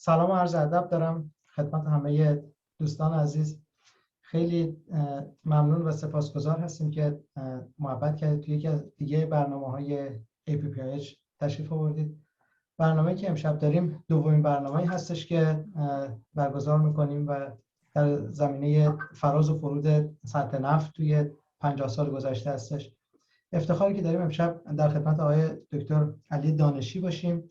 سلام و عرض ادب دارم خدمت همه دوستان عزیز. خیلی ممنون و سپاسگزار هستیم که محبت کردید توی یکی از دیگه برنامه‌های APPH تشریف آوردید. برنامه‌ای که امشب داریم دومین برنامه‌ای هستش که برگزار می‌کنیم و در زمینه فراز و فرود صنعت نفت توی 50 سال گذشته هستش. افتخاری که داریم امشب در خدمت آقای دکتر علی دانشی باشیم.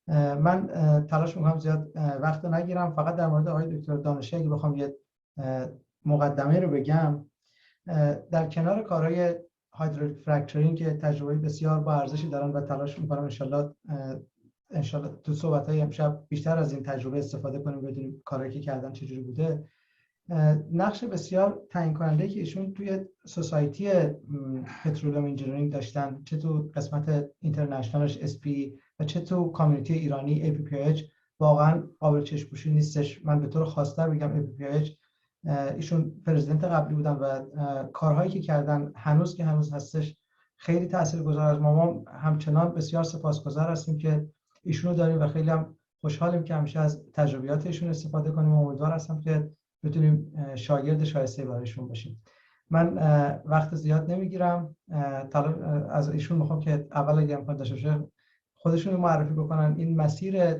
من تلاش می‌کنم زیاد وقت نگیرم، فقط در مورد آقای دکتر دانشی اگه بخوام یه مقدمه رو بگم، در کنار کارهای هایدرولیک فرکچرینگ که تجربه بسیار با ارزشی دارن و تلاش می‌کنم انشالله تو صحبت‌های امشب بیشتر از این تجربه استفاده کنیم، بدونیم کارهایی که کردن چجوری بوده. نقش بسیار تعیین کننده که ایشون توی سوسایتی پترولیم انجینیرینگ داشتن، چه تو قسمت اینترنشنالش SP و چه تو کامیونیتی ایرانی APPH، واقعا قابل چشم‌پوشی نیستش. من به طور خاص‌تر بگم APPH، ایشون پرزیدنت قبلی بودن و کارهایی که کردن هنوز هستش خیلی تاثیرگذار. از ما همچنان بسیار سپاسگزار هستیم که ایشونو داریم و خیلی هم خوشحالیم که همیشه از تجربیات ایشون استفاده کنیم و امیدوار هستم که بتونیم شاگرد شایسته برایشون باشیم. من وقت زیاد نمیگیرم، از ایشون میخوام که اول اگه امکان داشته باشه خودشون معرفی بکنن. این مسیر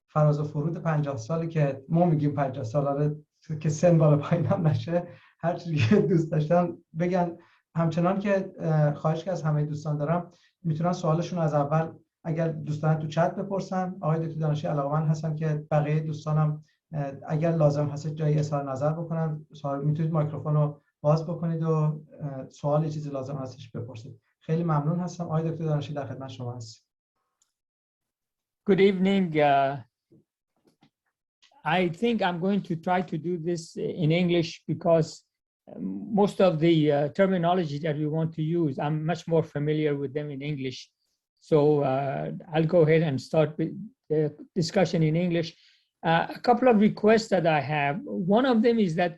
فراز و فرود 50 سالی که ما میگیم 50 ساله که سن بالا پایین هم نشه، هر چیزی که دوست داشتن بگن. همچنان که خواهش که از همه دوستان دارم میتونن سوالشون از اول اگر دوستان تو چت بپرسن. آقای دکتر دانشی علاقه‌مند هستن که بقیه دوستانم اگر لازم هست جایی اظهار نظر بکنن، میتونید میکروفون رو باز بکنید و سوالی چیزی لازم هستش بپرسید. خیلی ممنون هستم. آقای دکتر دانشی در خدمت شما هستم. Good evening. I think I'm going to try to do this in English because most of the terminology that we want to use, I'm much more familiar with them in English. So I'll go ahead and start with the discussion in English. A couple of requests that I have. One of them is that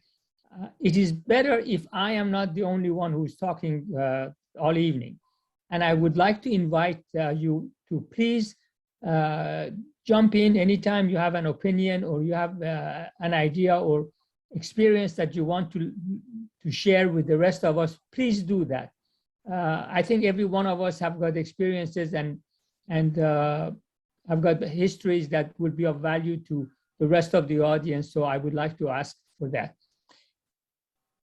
it is better if I am not the only one who's talking all evening. And I would like to invite you to please jump in anytime you have an opinion or you have an idea or experience that you want to share with the rest of us. Please do that. I think every one of us have got experiences and have got histories that would be of value to the rest of the audience. So I would like to ask for that.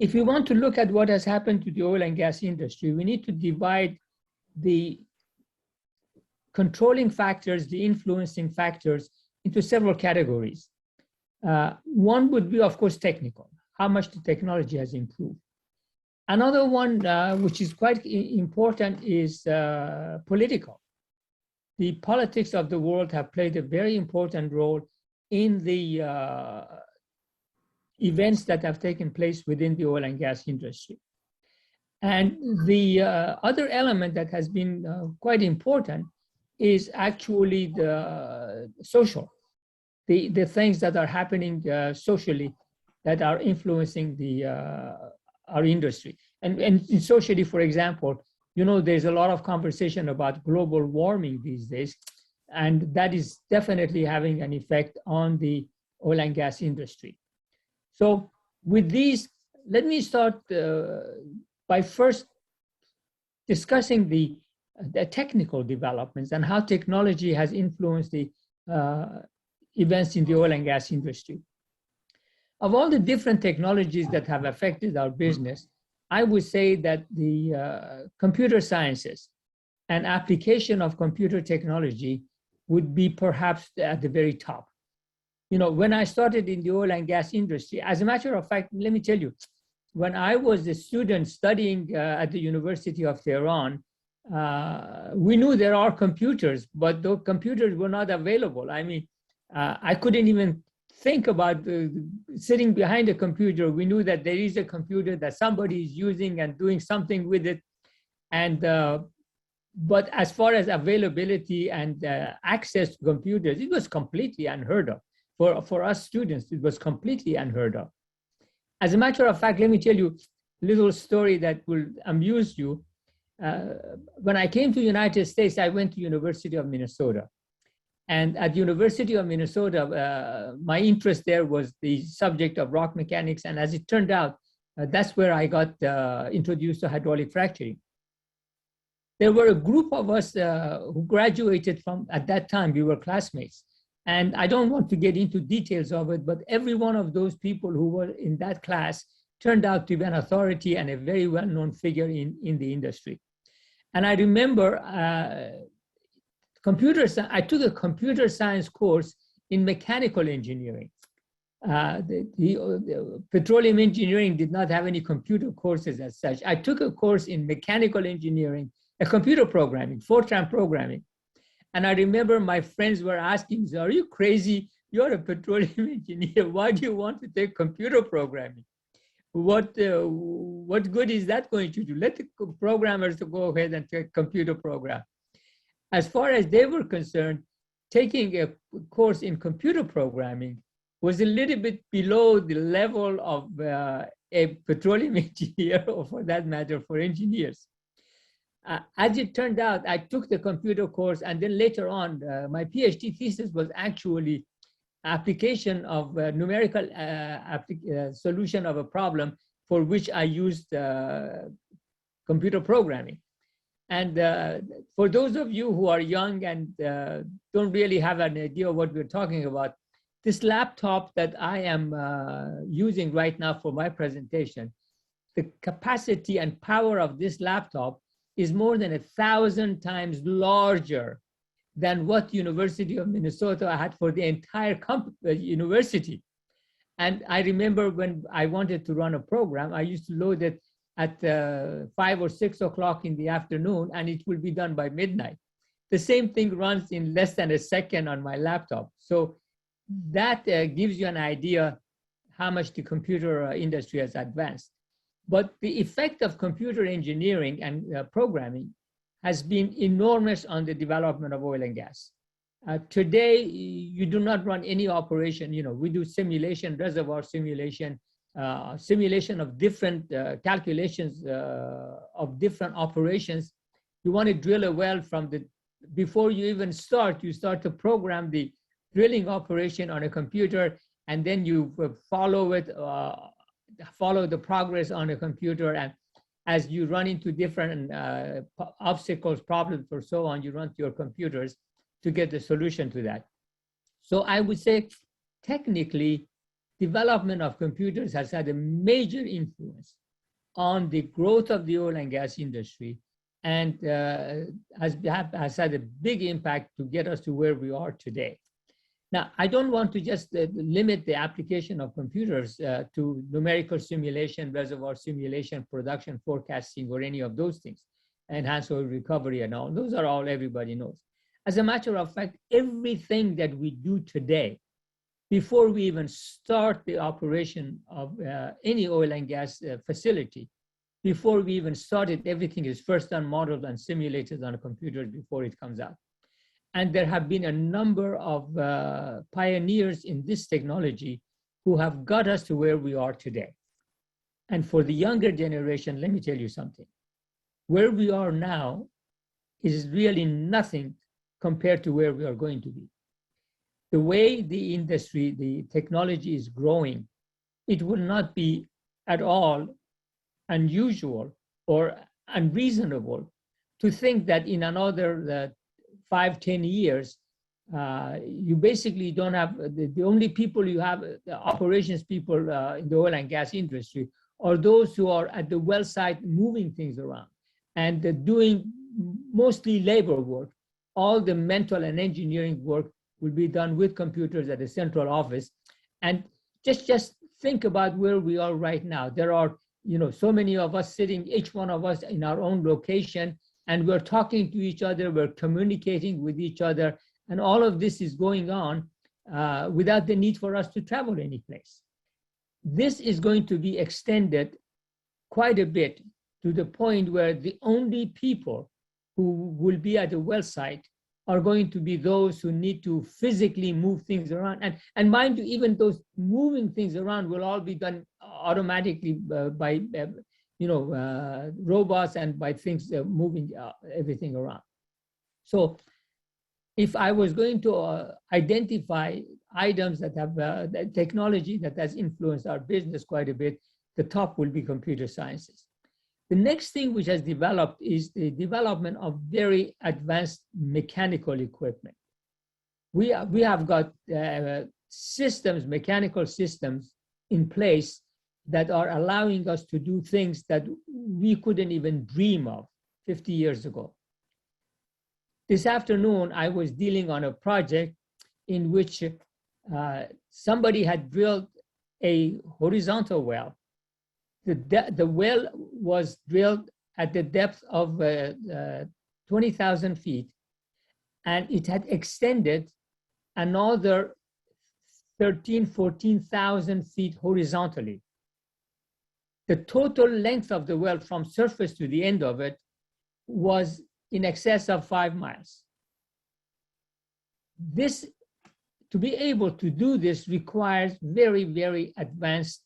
If we want to look at what has happened to the oil and gas industry, we need to divide the controlling factors, the influencing factors, into several categories. One would be, of course, technical, how much the technology has improved. Another one, which is quite important, is political. The politics of the world have played a very important role in the events that have taken place within the oil and gas industry. And the other element that has been quite important is actually the social, the things that are happening socially that are influencing our industry. And socially, for example, you know, there's a lot of conversation about global warming these days, and that is definitely having an effect on the oil and gas industry. So with these, let me start by first discussing the technical developments and how technology has influenced the events in the oil and gas industry. Of all the different technologies that have affected our business, I would say that the computer sciences and application of computer technology would be perhaps at the very top. You know, when I started in the oil and gas industry, as a matter of fact, let me tell you, when I was a student studying at the University of Tehran, we knew there are computers, but the computers were not available. I mean, I couldn't even think about sitting behind a computer. We knew that there is a computer that somebody is using and doing something with it. And, but as far as availability and access to computers, it was completely unheard of. For us students, it was completely unheard of. As a matter of fact, let me tell you a little story that will amuse you. When I came to the United States, I went to University of Minnesota. And at the University of Minnesota, my interest there was the subject of rock mechanics. And as it turned out, that's where I got introduced to hydraulic fracturing. There were a group of us who graduated from, at that time, we were classmates. And I don't want to get into details of it, but every one of those people who were in that class turned out to be an authority and a very well-known figure in the industry. And I remember I took a computer science course in mechanical engineering. The petroleum engineering did not have any computer courses as such. I took a course in mechanical engineering, computer programming, Fortran programming. And I remember my friends were asking, are you crazy? You're a petroleum engineer. Why do you want to take computer programming? What good is that going to do? Let the programmers to go ahead and take computer program. As far as they were concerned, taking a course in computer programming was a little bit below the level of a petroleum engineer, or for that matter, for engineers. As it turned out, I took the computer course, and then later on, my PhD thesis was actually application of numerical solution of a problem for which I used computer programming. And for those of you who are young and don't really have an idea of what we're talking about, this laptop that I am using right now for my presentation, the capacity and power of this laptop is more than 1,000 times larger than what University of Minnesota had for the entire university. And I remember when I wanted to run a program, I used to load it at 5 or 6 o'clock in the afternoon, and it will be done by midnight. The same thing runs in less than a second on my laptop. So that gives you an idea how much the computer industry has advanced. But the effect of computer engineering and programming has been enormous on the development of oil and gas. Today, you do not run any operation. We do simulation, reservoir simulation, simulation of different calculations of different operations. You want to drill a well before you even start, you start to program the drilling operation on a computer, and then you follow the progress on a computer, and as you run into different obstacles, problems, or so on, you run to your computers to get the solution to that. So I would say, technically, development of computers has had a major influence on the growth of the oil and gas industry, and has had a big impact to get us to where we are today. Now, I don't want to just limit the application of computers to numerical simulation, reservoir simulation, production forecasting, or any of those things, enhanced oil recovery and all. Those are all everybody knows. As a matter of fact, everything that we do today, before we even start the operation of any oil and gas facility, before we even started, everything is first done, modeled, and simulated on a computer before it comes out. And there have been a number of pioneers in this technology who have got us to where we are today. And for the younger generation, let me tell you something. Where we are now is really nothing compared to where we are going to be. The way the industry, the technology is growing, it will not be at all unusual or unreasonable to think that in another 5-10 years, you basically don't have, the only people you have, the operations people in the oil and gas industry, are those who are at the well site moving things around and doing mostly labor work. All the mental and engineering work will be done with computers at the central office. And just think about where we are right now. There are, so many of us sitting, each one of us in our own location, and we're talking to each other, we're communicating with each other, and all of this is going on without the need for us to travel any place. This is going to be extended quite a bit to the point where the only people who will be at the well site are going to be those who need to physically move things around. And mind you, even those moving things around will all be done automatically by robots and by things moving everything around. So if I was going to identify items that have technology that has influenced our business quite a bit, the top will be computer sciences. The next thing which has developed is the development of very advanced mechanical equipment. We have got systems, mechanical systems in place that are allowing us to do things that we couldn't even dream of 50 years ago. This afternoon, I was dealing on a project in which somebody had drilled a horizontal well. The well was drilled at the depth of 20,000 feet, and it had extended another 14,000 feet horizontally. The total length of the well from surface to the end of it was in excess of 5 miles. This, to be able to do this, requires very, very advanced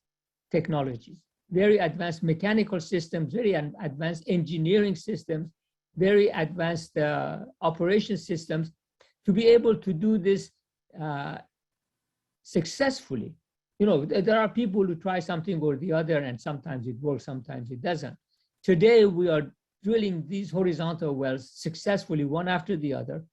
technologies, very advanced mechanical systems, very advanced engineering systems, very advanced operation systems to be able to do this successfully. You know, there are people who try something or the other, and sometimes it works, sometimes it doesn't. Today, we are drilling these horizontal wells successfully, one after the other.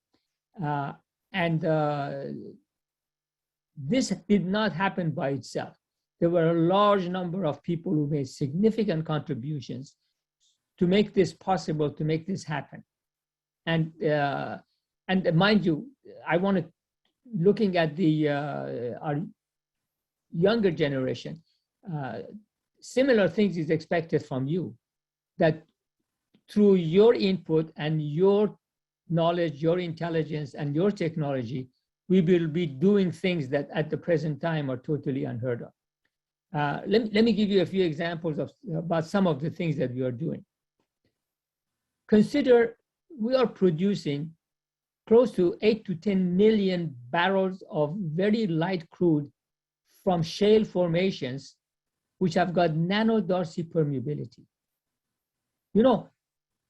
This did not happen by itself. There were a large number of people who made significant contributions to make this possible, to make this happen. And mind you, I want to, looking at the our younger generation, similar things is expected from you, that through your input and your knowledge, your intelligence, and your technology, we will be doing things that at the present time are totally unheard of. Let me give you a few examples about some of the things that we are doing. Consider we are producing close to 8 to 10 million barrels of very light crude from shale formations, which have got nano-Darcy permeability. You know,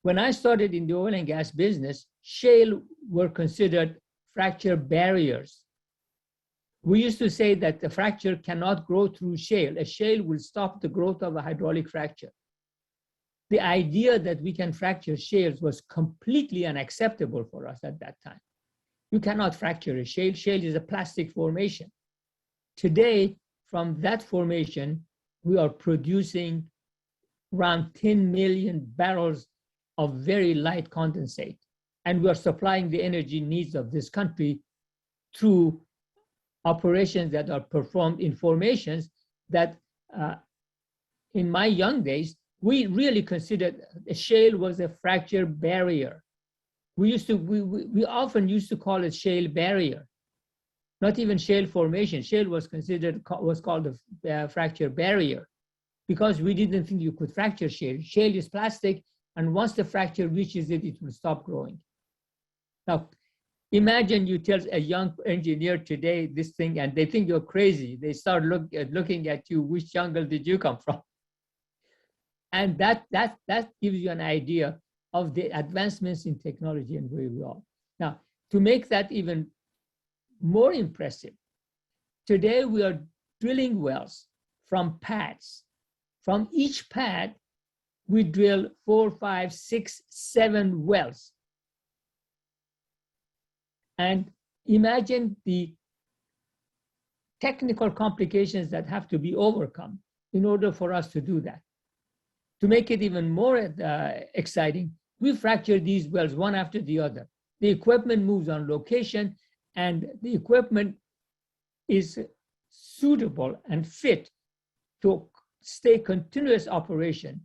when I started in the oil and gas business, shale were considered fracture barriers. We used to say that the fracture cannot grow through shale. A shale will stop the growth of a hydraulic fracture. The idea that we can fracture shales was completely unacceptable for us at that time. You cannot fracture a shale. Shale is a plastic formation. Today, from that formation, we are producing around 10 million barrels of very light condensate. And we are supplying the energy needs of this country through operations that are performed in formations that in my young days, we really considered a shale was a fracture barrier. We often used to call it shale barrier, not even shale formation. Shale was called a fracture barrier because we didn't think you could fracture shale. Shale is plastic, and once the fracture reaches it, it will stop growing. Now, imagine you tell a young engineer today this thing, and they think you're crazy. They start looking at you, which jungle did you come from? And that gives you an idea of the advancements in technology and where we are. Now, to make that even more impressive, today we are drilling wells from pads. From each pad, we drill 4, 5, 6, 7 wells. And imagine the technical complications that have to be overcome in order for us to do that. To make it even more exciting, we fracture these wells one after the other. The equipment moves on location, and the equipment is suitable and fit to stay continuous operation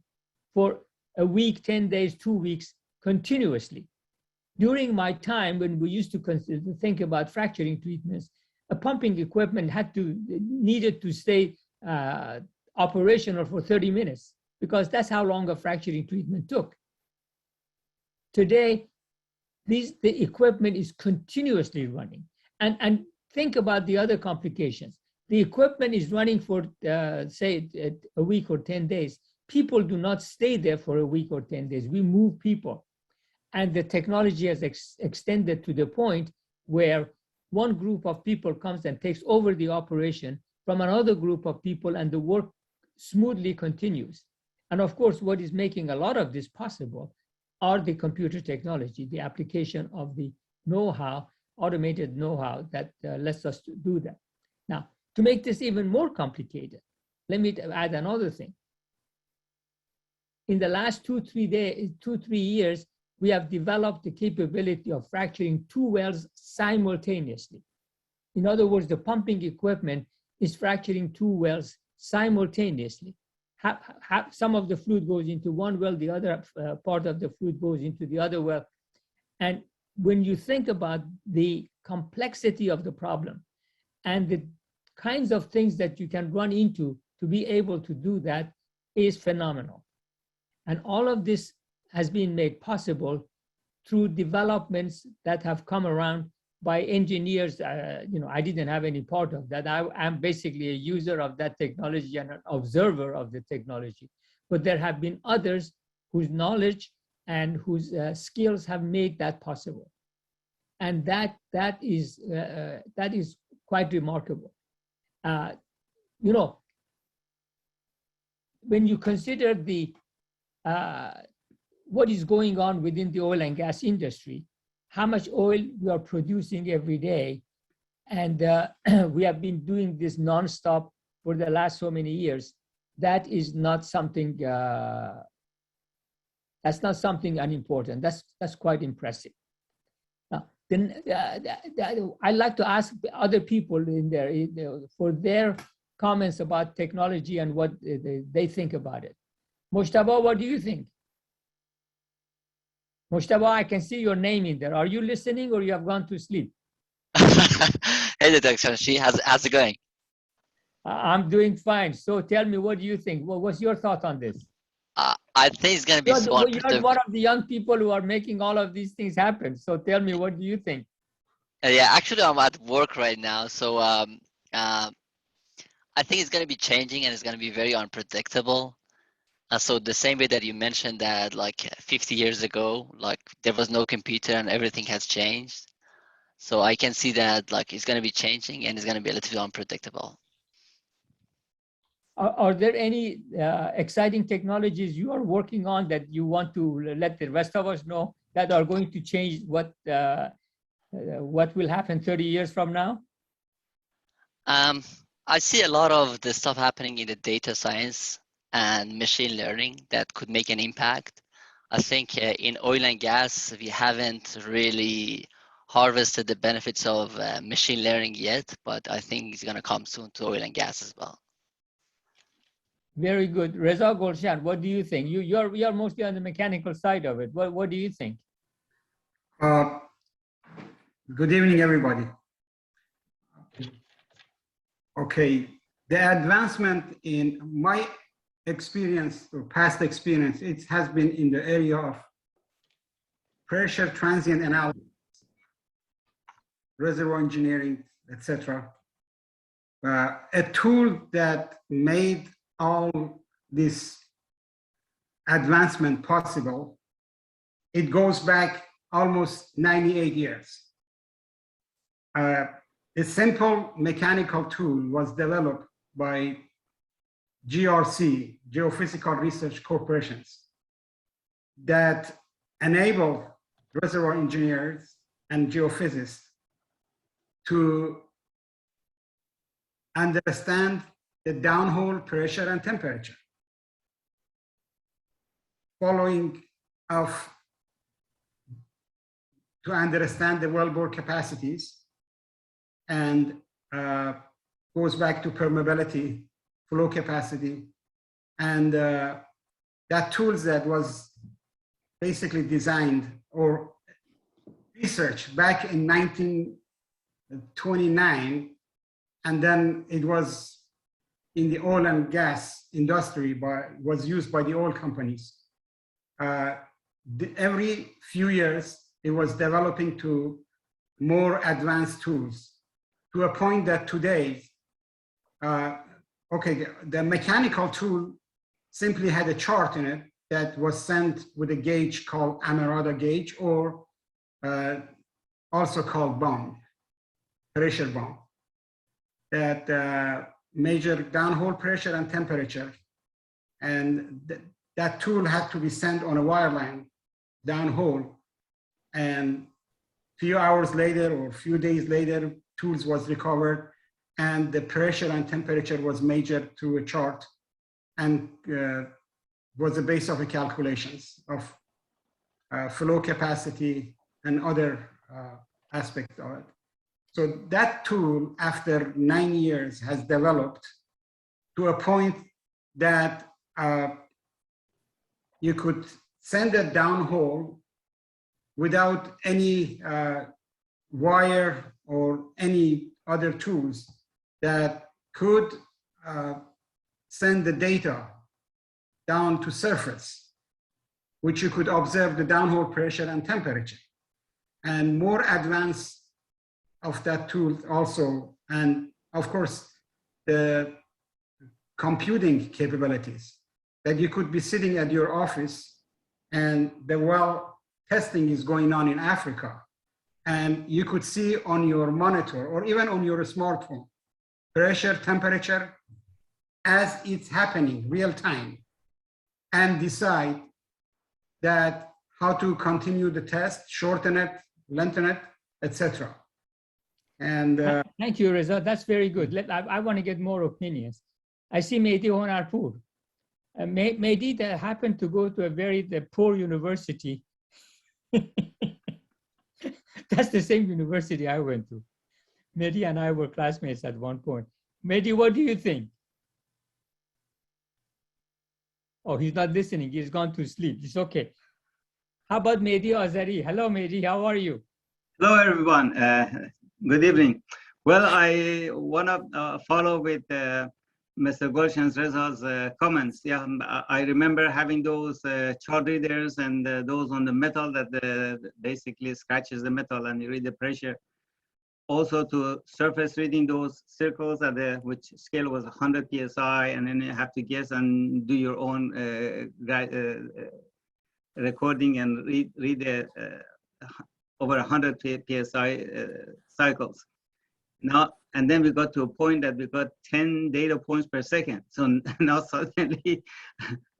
for a week, 10 days, 2 weeks continuously. During my time, when we used to think about fracturing treatments, a pumping equipment needed to stay operational for 30 minutes because that's how long a fracturing treatment took. Today, the equipment is continuously running. And think about the other complications. The equipment is running for, say, a week or 10 days. People do not stay there for a week or 10 days. We move people. And the technology has extended to the point where one group of people comes and takes over the operation from another group of people, and the work smoothly continues. And of course, what is making a lot of this possible are the computer technology, the application of the know-how, automated know-how that lets us do that. Now, to make this even more complicated, let me add another thing. In the last 2-3 years, we have developed the capability of fracturing 2 wells simultaneously. In other words, the pumping equipment is fracturing 2 wells simultaneously. Some of the fluid goes into one well, the other part of the fluid goes into the other well. And when you think about the complexity of the problem and the kinds of things that you can run into to be able to do that is phenomenal. And all of this has been made possible through developments that have come around by engineers. I didn't have any part of that. I'm basically a user of that technology and an observer of the technology. But there have been others whose knowledge and whose skills have made that possible. And that is quite remarkable. When you consider the what is going on within the oil and gas industry, how much oil we are producing every day, and we have been doing this nonstop for the last so many years. That is not something. That's not something unimportant. That's quite impressive. Now, then I'd like to ask other people in there for their comments about technology and what they think about it. Mojtaba, what do you think? Mojtaba, I can see your name in there. Are you listening or you have gone to sleep? Hey, Dr. Daneshy, how's it going? I'm doing fine. So tell me, what do you think? What's your thought on this? I think it's going to be so You're one of the young people who are making all of these things happen. So tell me, what do you think? Yeah, actually, I'm at work right now. So I think it's going to be changing and it's going to be very unpredictable. So the same way that you mentioned that like 50 years ago, like there was no computer and everything has changed. So I can see that like it's going to be changing and it's going to be a little bit unpredictable. Are there any exciting technologies you are working on that you want to let the rest of us know that are going to change what will happen 30 years from now? I see a lot of the stuff happening in the data science and machine learning that could make an impact. I think in oil and gas, we haven't really harvested the benefits of machine learning yet, but I think it's going to come soon to oil and gas as well. Very good. Reza Golshan, what do you think? You're mostly on the mechanical side of it. What do you think? Good evening, everybody. Okay, the advancement in my experience or past experience, it has been in the area of pressure transient analysis, reservoir engineering, etc. A tool that made all this advancement possible, it goes back almost 98 years. A simple mechanical tool was developed by GRC, Geophysical Research Corporations, that enabled reservoir engineers and geophysicists to understand the downhole pressure and temperature, following of to understand the wellbore capacities, and goes back to permeability, flow capacity, and that tools that was basically designed or researched back in 1929, and then it was in the oil and gas industry, was used by the oil companies. Every few years, it was developing to more advanced tools, to a point that today, the mechanical tool simply had a chart in it that was sent with a gauge called Amerada gauge, or also called bomb, pressure bomb, that measure downhole pressure and temperature. And that tool had to be sent on a wire line downhole. And few hours later or few days later, tools was recovered and the pressure and temperature was measured through a chart and was the base of the calculations of flow capacity and other aspects of it. So that tool, after 9 years, has developed to a point that you could send it downhole without any wire or any other tools that could send the data down to surface, which you could observe the downhole pressure and temperature. And more advanced of that tool also, and of course, the computing capabilities, that you could be sitting at your office and the well testing is going on in Africa, and you could see on your monitor or even on your smartphone, pressure, temperature, as it's happening real time, and decide that how to continue the test, shorten it, lengthen it, etc. And thank you, Reza. That's very good. I want to get more opinions. I see Mehdi Honarpour. Mehdi that happened to go to a very poor university. That's the same university I went to. Mehdi and I were classmates at one point. Mehdi, what do you think? Oh, he's not listening. He's gone to sleep. It's okay. How about Mehdi Azari? Hello, Mehdi. How are you? Hello, everyone. Good evening. Well, I want to follow with Mr. Gulshan's Reza's comments. Yeah, I remember having those chart readers and those on the metal that basically scratches the metal and you read the pressure. Also to surface reading those circles at which scale was 100 PSI, and then you have to guess and do your own recording and read over 100 PSI cycles. Now, and then we got to a point that we got 10 data points per second. So now suddenly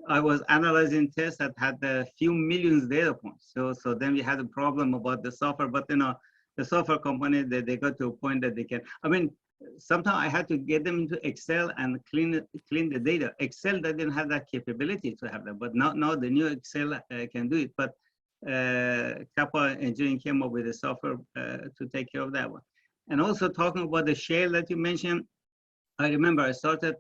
I was analyzing tests that had a few millions data points. So then we had a problem about the software, but the software company, they got to a point that they can, I mean, sometimes I had to get them into Excel and clean the data. Excel, they didn't have that capability to have that, but now the new Excel can do it. But Kappa Engineering came up with a software to take care of that one. And also talking about the shale that you mentioned, I remember I started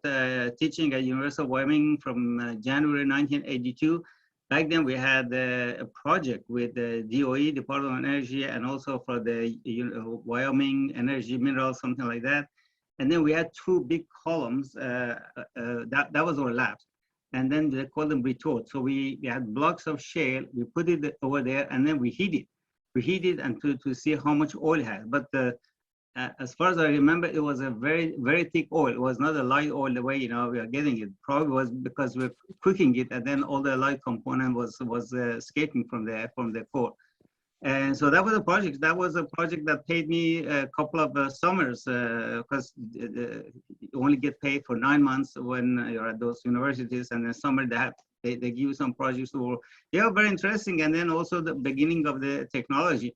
teaching at University of Wyoming from January 1982. Back then we had a project with the DOE, Department of Energy, and also for the Wyoming Energy Minerals, something like that. And then we had two big columns, that was our labs. And then they called them retort. So we had blocks of shale, we put it over there, and then we heat it. We heat it and to see how much oil it has. But as far as I remember, it was a very, very thick oil. It was not a light oil the way we are getting it. Probably was because we're cooking it, and then all the light component was escaping from the core. And so that was a project. That was a project that paid me a couple of summers because you only get paid for 9 months when you're at those universities, and then summer they give you some projects. They are very interesting, and then also the beginning of the technology.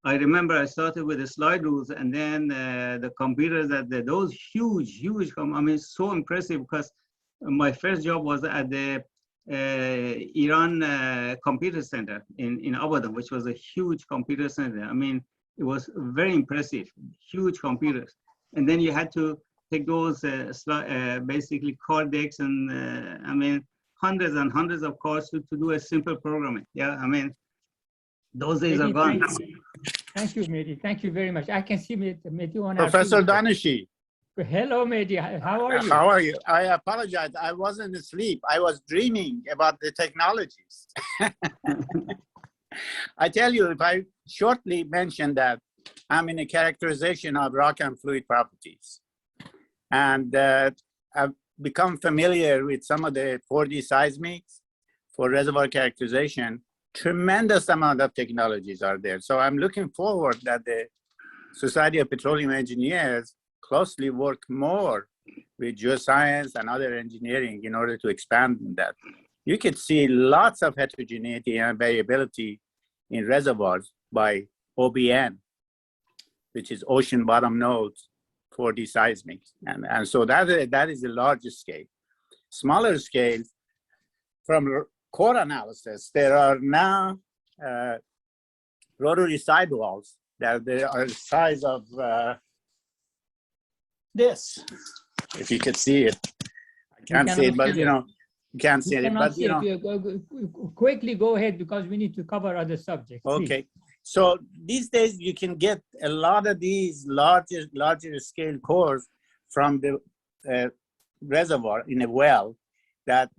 I remember I started with the slide rules, and then the computers those huge, I mean, so impressive, because my first job was at the Iran Computer Center in Abadan, which was a huge computer center. I mean, it was very impressive, huge computers. And then you had to take those basically card decks and I mean, hundreds and hundreds of cards to do a simple programming. Yeah, I mean, those days are gone. Thank you, Mehdi. Thank you very much. I can see Mehdi on Professor Daneshy. Hello, Mehdi. How are you? How are you? I apologize. I wasn't asleep. I was dreaming about the technologies. I tell you, if I shortly mention that I'm in a characterization of rock and fluid properties. And I've become familiar with some of the 4D seismics for reservoir characterization. tremendous amount of technologies are there. So I'm looking forward that the Society of Petroleum Engineers closely work more with geoscience and other engineering in order to expand that. You could see lots of heterogeneity and variability in reservoirs by OBN, which is ocean bottom nodes 4D seismic. And so that is the largest scale. Smaller scales, from core analysis, there are now rotary sidewalls that they are the size of this, if you could see it. I can't see it, but you know, you can't see it. But you know, quickly go ahead because we need to cover other subjects. Okay. Please. So these days you can get a lot of these larger scale cores from the reservoir in a well that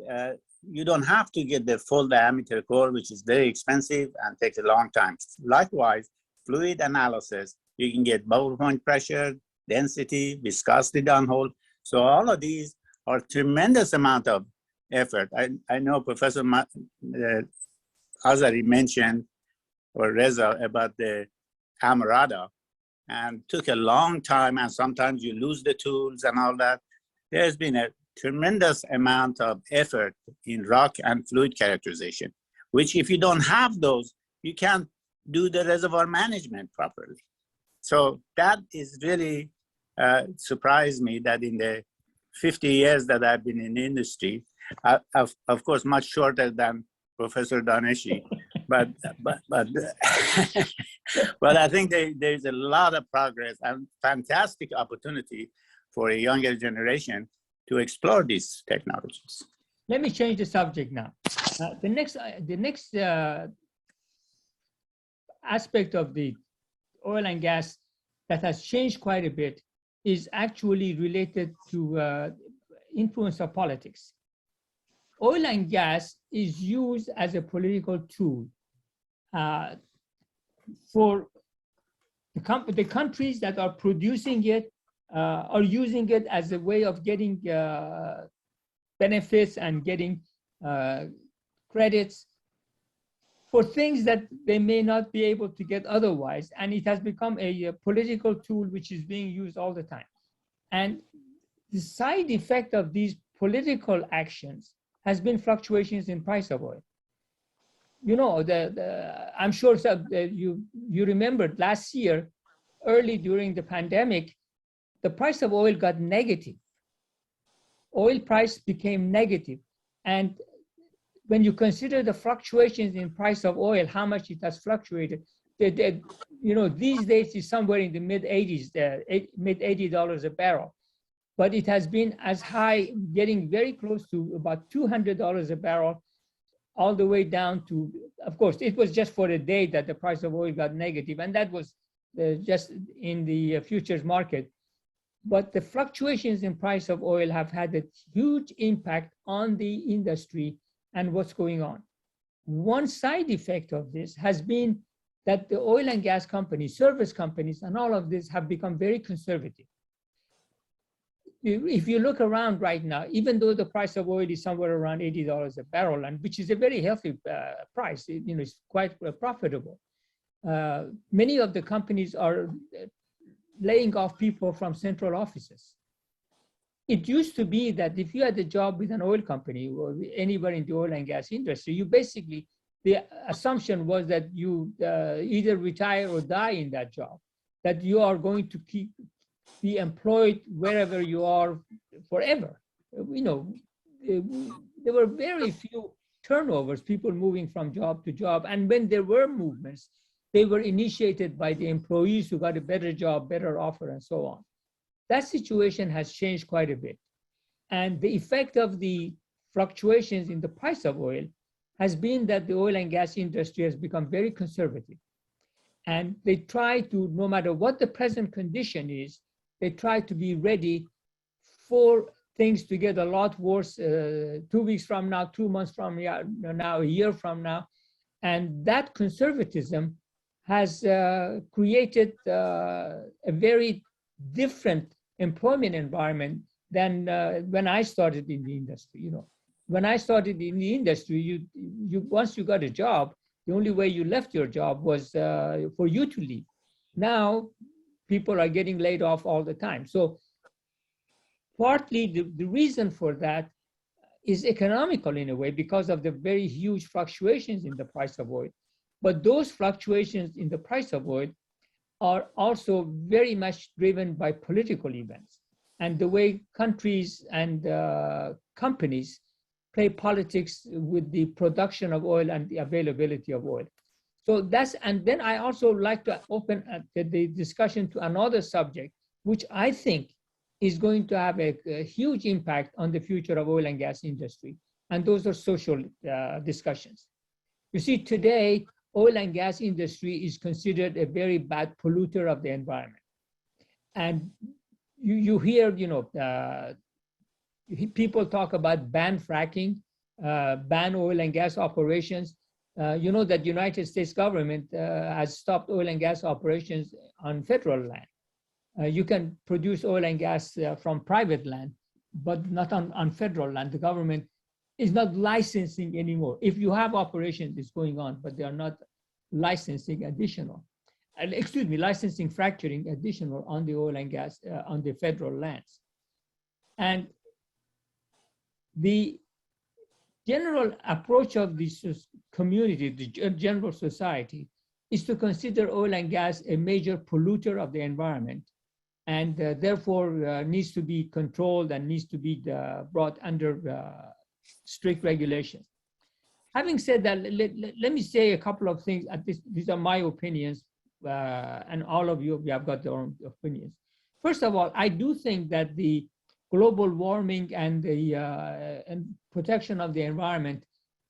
you don't have to get the full diameter core, which is very expensive and takes a long time. Likewise, fluid analysis, you can get bubble point pressure, density, viscosity downhole. So all of these are tremendous amount of effort. I know Professor Azari mentioned, or Reza, about the Amarada, and took a long time, and sometimes you lose the tools and all that. There's been a tremendous amount of effort in rock and fluid characterization, which if you don't have those, you can't do the reservoir management properly. So that is really surprised me that in the 50 years that I've been in the industry, of course, much shorter than Professor Daneshy, but I think there's a lot of progress and fantastic opportunity for a younger generation to explore these technologies. Let me change the subject now. The next aspect of the oil and gas that has changed quite a bit is actually related to influence of politics. Oil and gas is used as a political tool for the countries that are producing it, are using it as a way of getting benefits and getting credits for things that they may not be able to get otherwise. And it has become a political tool which is being used all the time. And the side effect of these political actions has been fluctuations in price of oil. You know, I'm sure you remembered last year, early during the pandemic, the price of oil got negative. Oil price became negative. And when you consider the fluctuations in price of oil, how much it has fluctuated, you know, these days is somewhere in the mid-80s, mid $80 a barrel. But it has been as high, getting very close to about $200 a barrel, all the way down to, of course, it was just for a day that the price of oil got negative, and that was just in the futures market. But the fluctuations in price of oil have had a huge impact on the industry and what's going on. One side effect of this has been that the oil and gas companies, service companies, and all of this have become very conservative. If you look around right now, even though the price of oil is somewhere around $80 a barrel, and which is a very healthy price, you know, it's quite profitable. Many of the companies are laying off people from central offices. It used to be that if you had a job with an oil company or anywhere in the oil and gas industry, you basically, the assumption was that you either retire or die in that job, that you are going to be employed wherever you are forever. You know, there were very few turnovers, people moving from job to job. And when there were movements, they were initiated by the employees who got a better job, better offer, and so on. That situation has changed quite a bit. And the effect of the fluctuations in the price of oil has been that the oil and gas industry has become very conservative. And they try to, no matter what the present condition is, they try to be ready for things to get a lot worse 2 weeks from now, 2 months from now, a year from now. And that conservatism has created a very different employment environment than when I started in the industry. You know, when I started in the industry, you once you got a job, the only way you left your job was for you to leave. Now, people are getting laid off all the time. So partly the reason for that is economical in a way because of the very huge fluctuations in the price of oil. But those fluctuations in the price of oil are also very much driven by political events and the way countries and companies play politics with the production of oil and the availability of oil. So that's, and then I also like to open the discussion to another subject, which I think is going to have a huge impact on the future of oil and gas industry. And those are social discussions. You see, today, oil and gas industry is considered a very bad polluter of the environment. And you hear, people talk about ban fracking, ban oil and gas operations. You know that United States government has stopped oil and gas operations on federal land. You can produce oil and gas from private land, but not on federal land. The government is not licensing anymore. If you have operations, it's going on, but they are not licensing additional. Licensing fracturing additional on the oil and gas on the federal lands. And the general approach of this community, the general society, is to consider oil and gas a major polluter of the environment, and therefore needs to be controlled and needs to be brought under strict regulations. Having said that, let me say a couple of things. These are my opinions, and all of you have got their own opinions. First of all, I do think that the global warming and the and protection of the environment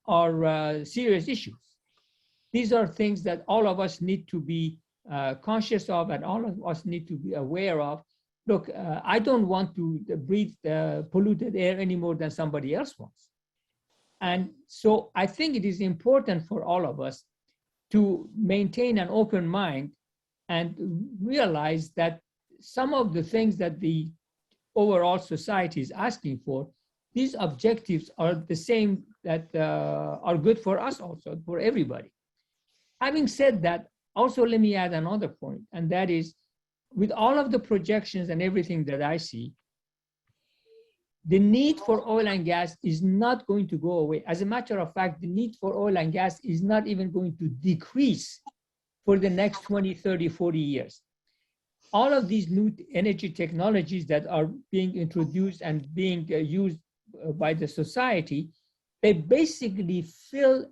are serious issues. These are things that all of us need to be conscious of, and all of us need to be aware of. Look, I don't want to breathe polluted air any more than somebody else wants. And so I think it is important for all of us to maintain an open mind and realize that some of the things that the overall society is asking for, these objectives are the same that are good for us also, for everybody. Having said that, also let me add another point, and that is, with all of the projections and everything that I see, the need for oil and gas is not going to go away. As a matter of fact, the need for oil and gas is not even going to decrease for the next 20, 30, 40 years. All of these new energy technologies that are being introduced and being used by the society, they basically fill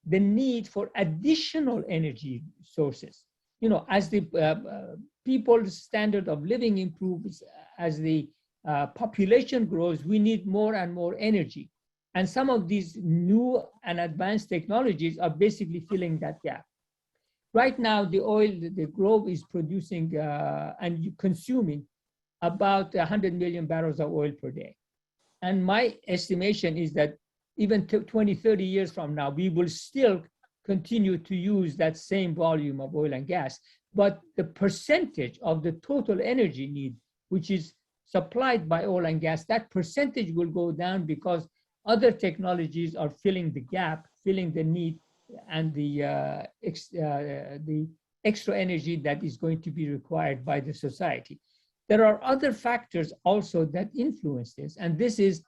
the need for additional energy sources. As the people's standard of living improves, as the population grows, we need more and more energy. And some of these new and advanced technologies are basically filling that gap. Right now, the globe is producing and consuming about 100 million barrels of oil per day. And my estimation is that even 20, 30 years from now, we will still continue to use that same volume of oil and gas. But the percentage of the total energy need, which is supplied by oil and gas, that percentage will go down because other technologies are filling the gap, filling the need, and the extra energy that is going to be required by the society. There are other factors also that influence this, and this is,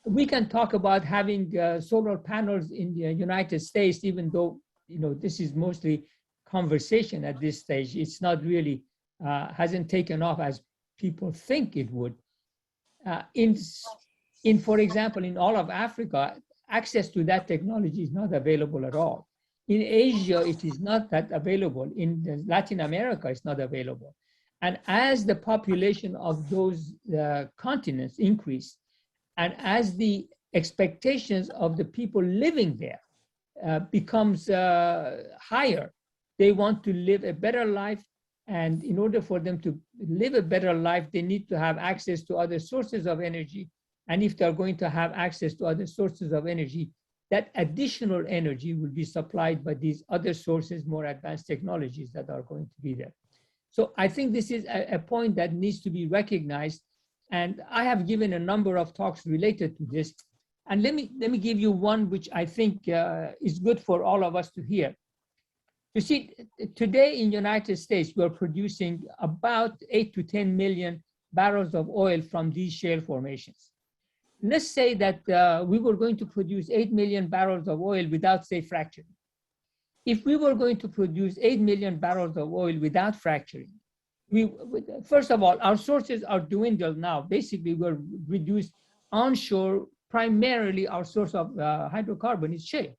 we can talk about having solar panels in the United States, even though this is mostly conversation at this stage. It's not really, hasn't taken off as people think it would. For example, in all of Africa, access to that technology is not available at all. In Asia, it is not that available. In Latin America, it's not available. And as the population of those continents increase, and as the expectations of the people living there becomes higher, they want to live a better life. And in order for them to live a better life, they need to have access to other sources of energy. And if they're going to have access to other sources of energy, that additional energy will be supplied by these other sources, more advanced technologies that are going to be there. So I think this is a point that needs to be recognized. And I have given a number of talks related to this. And let me give you one which I think is good for all of us to hear. You see, today in the United States, we're producing about 8 to 10 million barrels of oil from these shale formations. Let's say that we were going to produce 8 million barrels of oil without, say, fracturing. If we were going to produce 8 million barrels of oil without fracturing, first of all, our sources are dwindled now. Basically, we're reduced onshore. Primarily, our source of hydrocarbon is shale.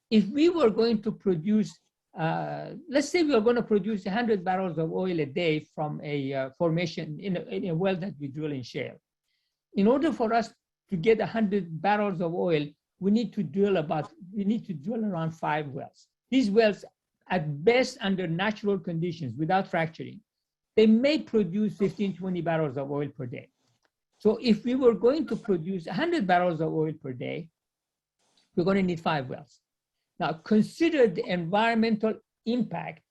If we were going to produce, let's say we are going to produce 100 barrels of oil a day from a formation in a well that we drill in shale. In order for us to get 100 barrels of oil, we need to drill around 5 wells. These wells, at best under natural conditions, without fracturing, they may produce 15, 20 barrels of oil per day. So if we were going to produce 100 barrels of oil per day, we're going to need 5 wells. Now consider the environmental impact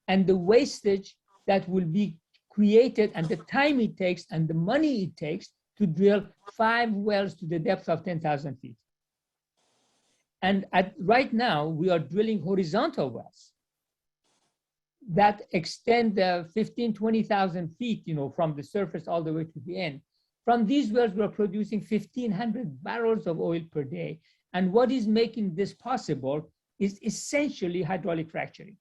and the wastage that will be created and the time it takes and the money it takes to drill 5 wells to the depth of 10,000 feet. And right now, we are drilling horizontal wells that extend 15, 20,000 feet, from the surface all the way to the end. From these wells, we're producing 1,500 barrels of oil per day. And what is making this possible is essentially hydraulic fracturing.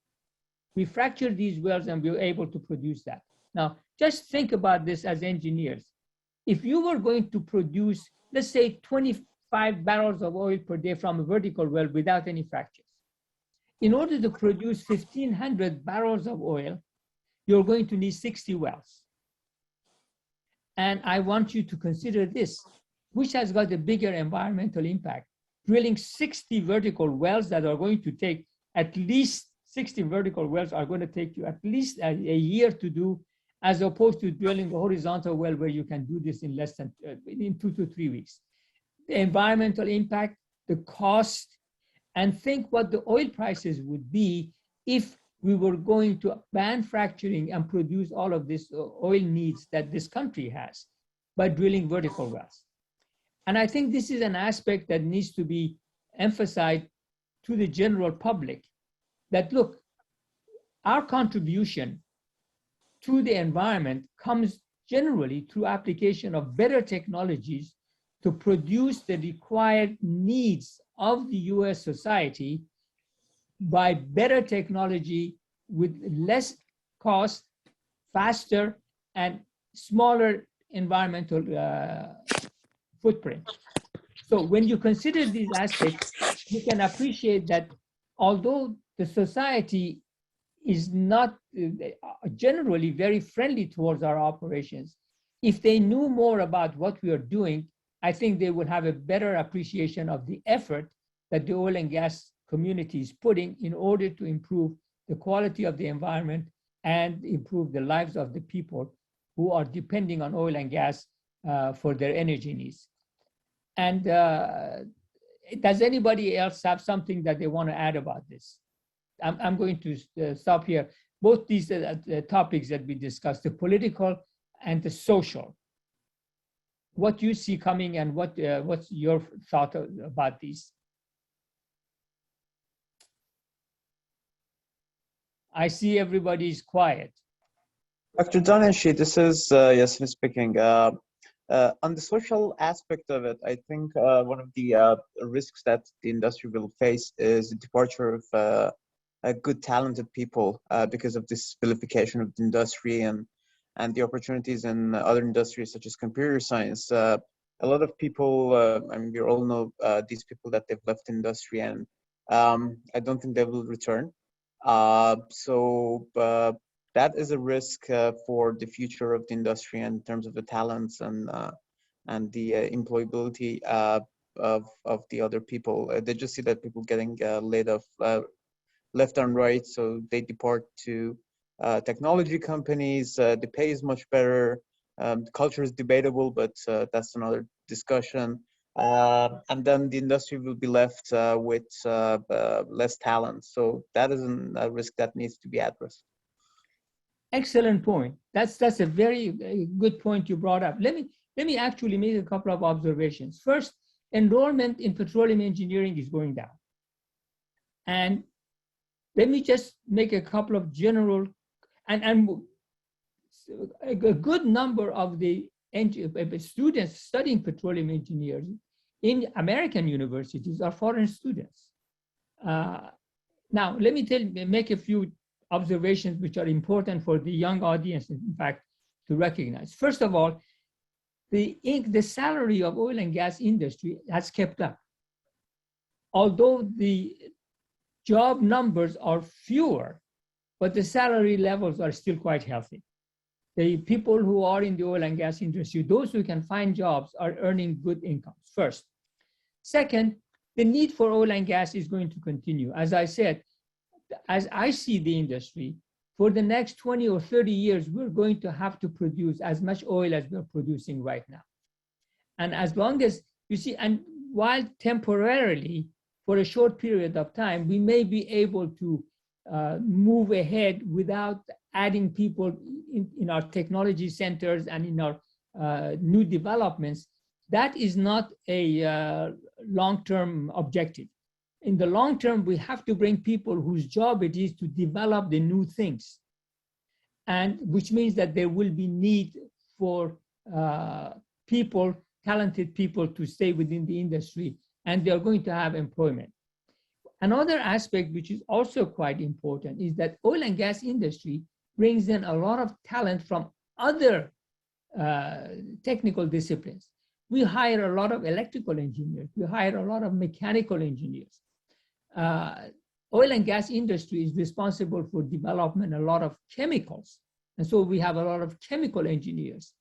We fracture these wells and we're able to produce that. Now, just think about this as engineers. If you were going to produce, let's say, 25 barrels of oil per day from a vertical well without any fractures, in order to produce 1,500 barrels of oil, you're going to need 60 wells. And I want you to consider this, which has got a bigger environmental impact. Drilling 60 vertical wells that are going to take at least 60 vertical wells are going to take you at least a year to do, as opposed to drilling a horizontal well where you can do this in less than in 2 to 3 weeks. The environmental impact, the cost, and think what the oil prices would be if we were going to ban fracturing and produce all of this oil needs that this country has by drilling vertical wells. And I think this is an aspect that needs to be emphasized to the general public, that look, our contribution to the environment comes generally through application of better technologies to produce the required needs of the US society by better technology with less cost, faster, and smaller environmental footprint. So when you consider these aspects, you can appreciate that although the society is not generally very friendly towards our operations, if they knew more about what we are doing, I think they would have a better appreciation of the effort that the oil and gas community is putting in order to improve the quality of the environment and improve the lives of the people who are depending on oil and gas for their energy needs. And does anybody else have something that they want to add about this? I'm going to stop here. Both these topics that we discussed, the political and the social. What you see coming and what's your thought about these? I see everybody's quiet. Dr. Daneshy, this is Yasin speaking. On the social aspect of it, I think one of the risks that the industry will face is the departure of good, talented people because of this vilification of the industry and the opportunities in other industries such as computer science. A lot of people, I mean, we all know these people that they've left the industry, and I don't think they will return. So that is a risk for the future of the industry in terms of the talents and the employability of the other people. They just see that people getting laid off left and right, so they depart to technology companies. The pay is much better. The culture is debatable, but that's another discussion. And then the industry will be left with less talent. So that is a risk that needs to be addressed. Excellent point. That's a very good point you brought up. Let me actually make a couple of observations. First, enrollment in petroleum engineering is going down. And let me just make a couple of general, and a good number of the students studying petroleum engineering in American universities are foreign students. Now, let me make a few observations which are important for the young audience, in fact, to recognize. First of all, the salary of oil and gas industry has kept up. Although the job numbers are fewer, but the salary levels are still quite healthy. The people who are in the oil and gas industry, those who can find jobs, are earning good incomes, first. Second, the need for oil and gas is going to continue. As I said, as I see the industry, for the next 20 or 30 years, we're going to have to produce as much oil as we're producing right now. And as long as, you see, and while temporarily, for a short period of time, we may be able to move ahead without adding people in our technology centers and in our new developments, that is not a long-term objective. In the long term, we have to bring people whose job it is to develop the new things, and which means that there will be need for people, talented people, to stay within the industry, and they're going to have employment. Another aspect which is also quite important is that oil and gas industry brings in a lot of talent from other technical disciplines. We hire a lot of electrical engineers. We hire a lot of mechanical engineers. Oil and gas industry is responsible for development a lot of chemicals. And so we have a lot of chemical engineers,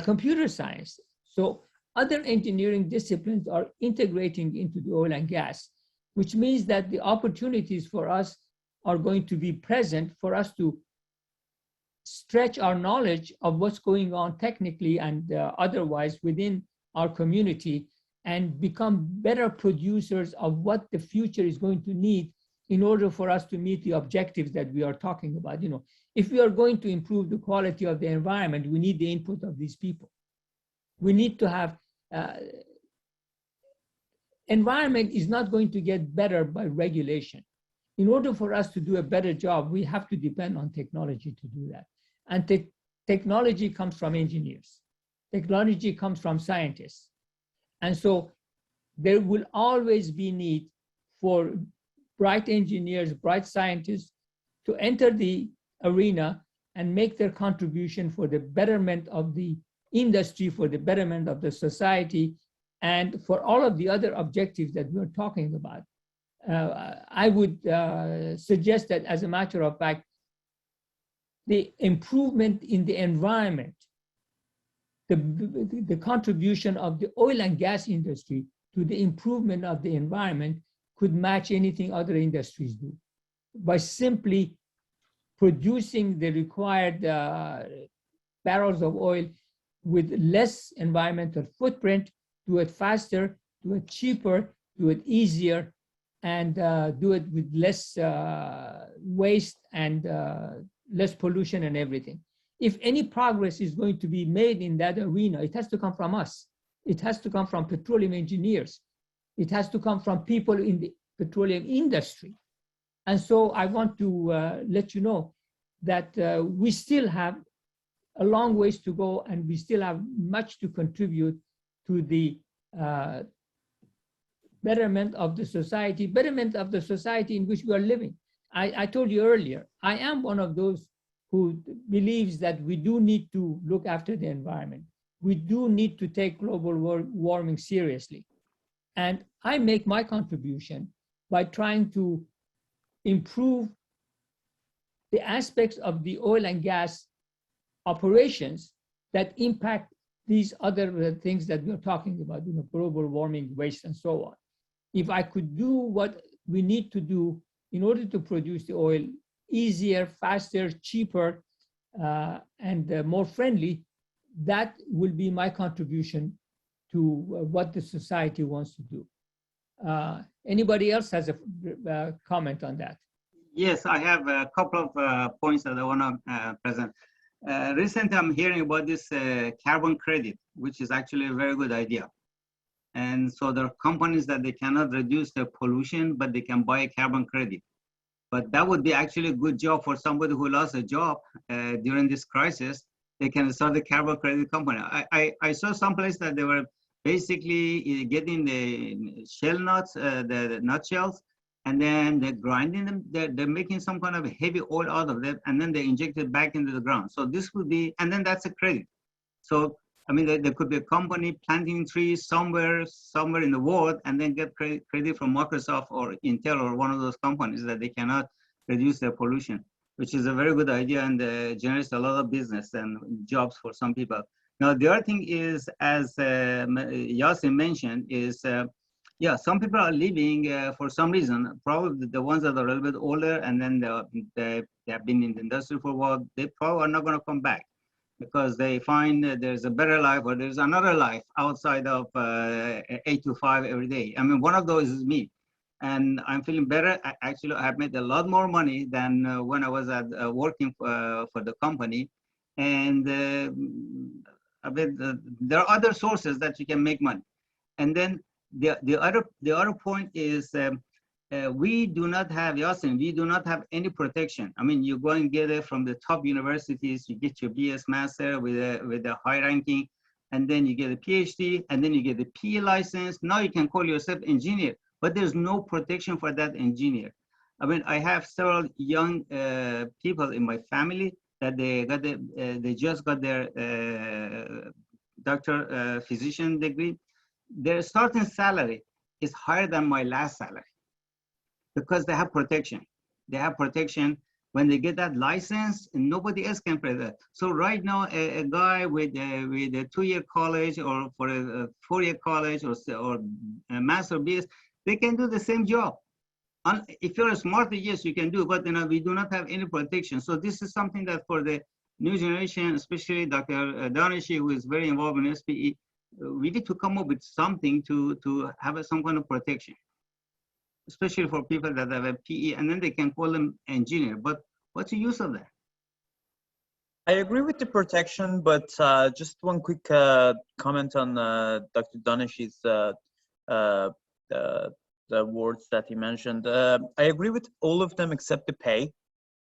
computer science. So other engineering disciplines are integrating into the oil and gas, which means that the opportunities for us are going to be present for us to stretch our knowledge of what's going on technically and otherwise within our community, and become better producers of what the future is going to need in order for us to meet the objectives that we are talking about. You know, if we are going to improve the quality of the environment, we need the input of these people. We need to have, environment is not going to get better by regulation. In order for us to do a better job, we have to depend on technology to do that. And technology comes from engineers. Technology comes from scientists. And so there will always be need for bright engineers, bright scientists to enter the arena and make their contribution for the betterment of the industry, for the betterment of the society, and for all of the other objectives that we're talking about. I would suggest that, as a matter of fact, the improvement in the environment, the contribution of the oil and gas industry to the improvement of the environment could match anything other industries do, by simply producing the required barrels of oil with less environmental footprint, do it faster, do it cheaper, do it easier, and do it with less waste and less pollution and everything. If any progress is going to be made in that arena, it has to come from us. It has to come from petroleum engineers. It has to come from people in the petroleum industry. And so I want to let you know that we still have a long ways to go, and we still have much to contribute to the betterment of the society in which we are living. I told you earlier, I am one of those who believes that we do need to look after the environment. We do need to take global warming seriously. And I make my contribution by trying to improve the aspects of the oil and gas operations that impact these other things that we're talking about, you know, global warming, waste, and so on. If I could do what we need to do in order to produce the oil easier, faster, cheaper, and more friendly, that will be my contribution to what the society wants to do. Anybody else has a comment on that? Yes, I have a couple of points that I want to present. Recently, I'm hearing about this carbon credit, which is actually a very good idea. And so there are companies that they cannot reduce their pollution, but they can buy a carbon credit. But that would be actually a good job for somebody who lost a job during this crisis. They can start a carbon credit company. I saw someplace that they were basically getting the shell nuts, the nutshells, and then they're grinding them. They're making some kind of heavy oil out of them, and then they inject it back into the ground. So this would be, and then that's a credit. So I mean, there could be a company planting trees somewhere in the world, and then get credit from Microsoft or Int'l or one of those companies that they cannot reduce their pollution, which is a very good idea and generates a lot of business and jobs for some people. Now, the other thing is, as Yasin mentioned, is yeah, some people are leaving for some reason. Probably the ones that are a little bit older and then they have been in the industry for a while, they probably are not going to come back, because they find that there's a better life or there's another life outside of 8 to 5 every day. I mean, one of those is me. And I'm feeling better. Actually, I've made a lot more money than when I was working for the company. And I mean, there are other sources that you can make money. And then the other point is, we do not have, Yasin, we do not have any protection. I mean, you go and get it from the top universities, you get your BS master with a high ranking, and then you get a PhD, and then you get a PE license. Now you can call yourself engineer, but there's no protection for that engineer. I mean, I have several young people in my family that they just got their doctor physician degree. Their starting salary is higher than my last salary, because they have protection. They have protection when they get that license, and nobody else can pay that. So right now, a guy with a 2-year college or for a 4-year college or a master BS, they can do the same job. If you're a smarter, yes, you can do, but you know, we do not have any protection. So this is something that for the new generation, especially Dr. Daneshy, who is very involved in SPE, we need to come up with something to have some kind of protection, especially for people that have a PE, and then they can call them engineer. But what's the use of that? I agree with the protection, but just one quick comment on Dr. Daneshy's the words that he mentioned. I agree with all of them except the pay.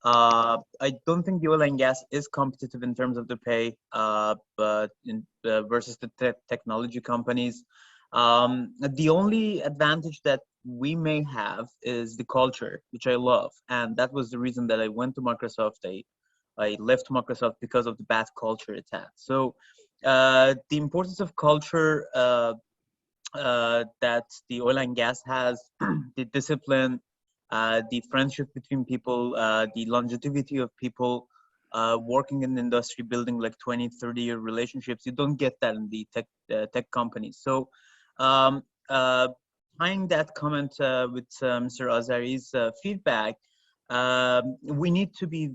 I don't think the oil and gas is competitive in terms of the pay, but versus the technology companies. The only advantage that we may have is the culture, which I love, and that was the reason that I went to Microsoft. I left Microsoft because of the bad culture it had. So the importance of culture that the oil and gas has, the discipline, the friendship between people, the longevity of people working in the industry, building like 20, 30-year relationships. You don't get that in the tech companies. So tying that comment with Mr. Azari's feedback, we need to be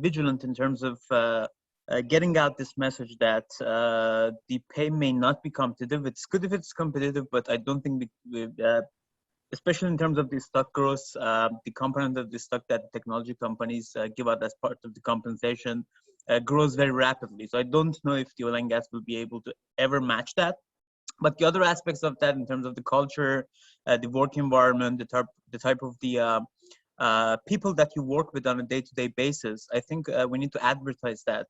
vigilant in terms of getting out this message that the pay may not be competitive. It's good if it's competitive, but I don't think especially in terms of the stock growth, the component of the stock that technology companies give out as part of the compensation grows very rapidly. So I don't know if the oil and gas will be able to ever match that. But the other aspects of that, in terms of the culture, the work environment, the type of the people that you work with on a day-to-day basis, I think we need to advertise that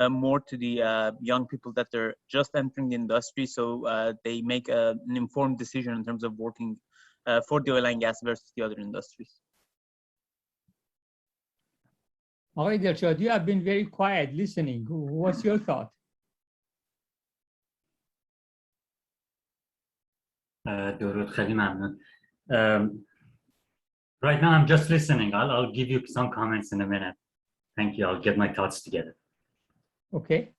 more to the young people that they're just entering the industry, so they make an informed decision in terms of working for the oil and gas versus the other industries. All right, Dilshad, you have been very quiet listening. What's your thought? درود، خیلی ممنون. Right now, I'm just listening. I'll give you some comments in a minute. Thank you. I'll get my thoughts together. Okay.